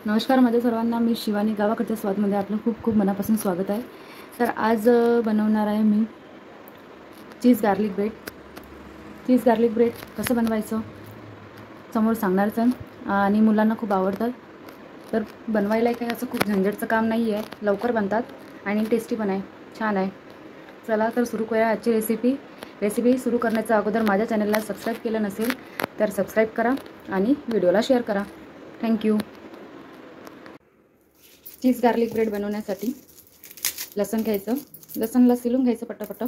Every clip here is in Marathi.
नमस्कार माझ्या सर्वांना, मी शिवानी गावाकडच्या स्वादमध्ये आपलं खूप खूप मनापासून स्वागत आहे। तर आज बनवणार आहे मी cheese garlic bread. Cheese garlic bread कसं बनवायचं समोर सांगणारच आहे आणि मुलांना खूप आवडतात। तर बनवायला काही असं खूप झंझटचं काम नाही आहे, लवकर बनतात आणि टेस्टी पण आहे, छान आहे। चला तर सुरू करूया आजची रेसिपी सुरू करण्याच्या अगोदर माझ्या चॅनलला सबस्क्राईब केलं नसेल तर सबस्क्राईब करा आणि व्हिडिओला शेअर करा। थँक्यू। चीज गार्लिक ब्रेड बनवण्यासाठी लसूण घ्यायचं, लसूणला सिलून घ्यायचं पटापट।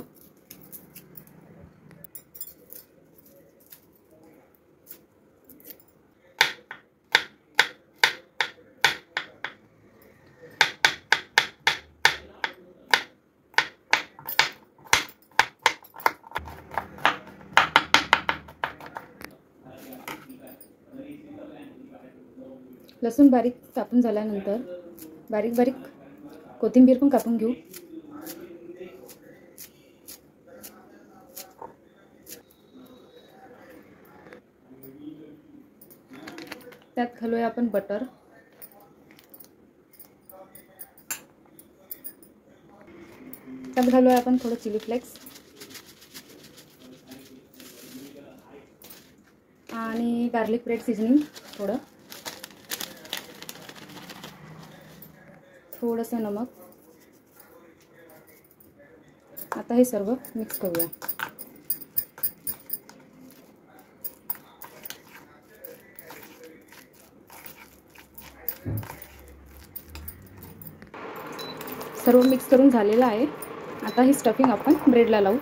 लसूण बारीक कापून झाल्यानंतर बारीक बारीक कोथिंबीर पण कापून घेऊ। त्यात घालूया आपण बटर, त्यात घालूया आपण थोडं चिली फ्लेक्स आणि गार्लिक ब्रेड सीजनिंग, थोडंसं नमक। आता हे सर्व मिक्स करूया। सर्व मिक्स करून झालेलं आहे। आता ही स्टफिंग आपण ब्रेडला लावू।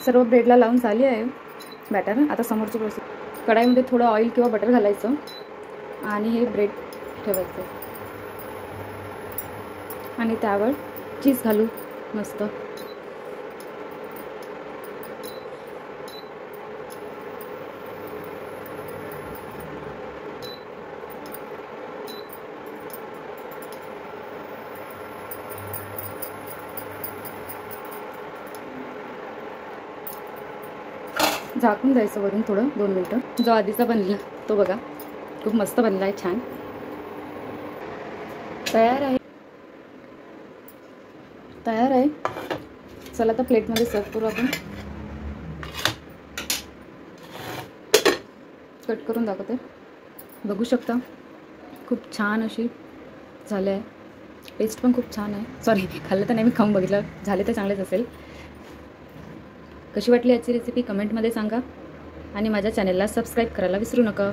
सर्व ब्रेडला लावून झाली आहे बॅटर। आता समोरची प्रोसेस, कढाईमध्ये थोडं ऑइल किंवा बटर घालायचं आणि हे ब्रेड ठेवायचं आणि त्यावर चीज घालू मस्त। झाकून द्यायचं वरून थोडं 2 मिनिटं। जो आधीचा बनला तो बघा, खूप मस्त बनला आहे, छान तयार आहे। चला तर प्लेटमध्ये सर्व करू आपण। कट करून दाखवते, बघू शकता खूप छान अशी झाले आहे। टेस्ट पण खूप छान आहे। सॉरी, खाल्लं तर नाही, मी खाऊन बघितलं, झाले तर चांगलेच असेल। कशी वाटली आजची रेसिपी कमेंटमध्ये सांगा आणि माझ्या चॅनलला सबस्क्राईब करायला विसरू नका।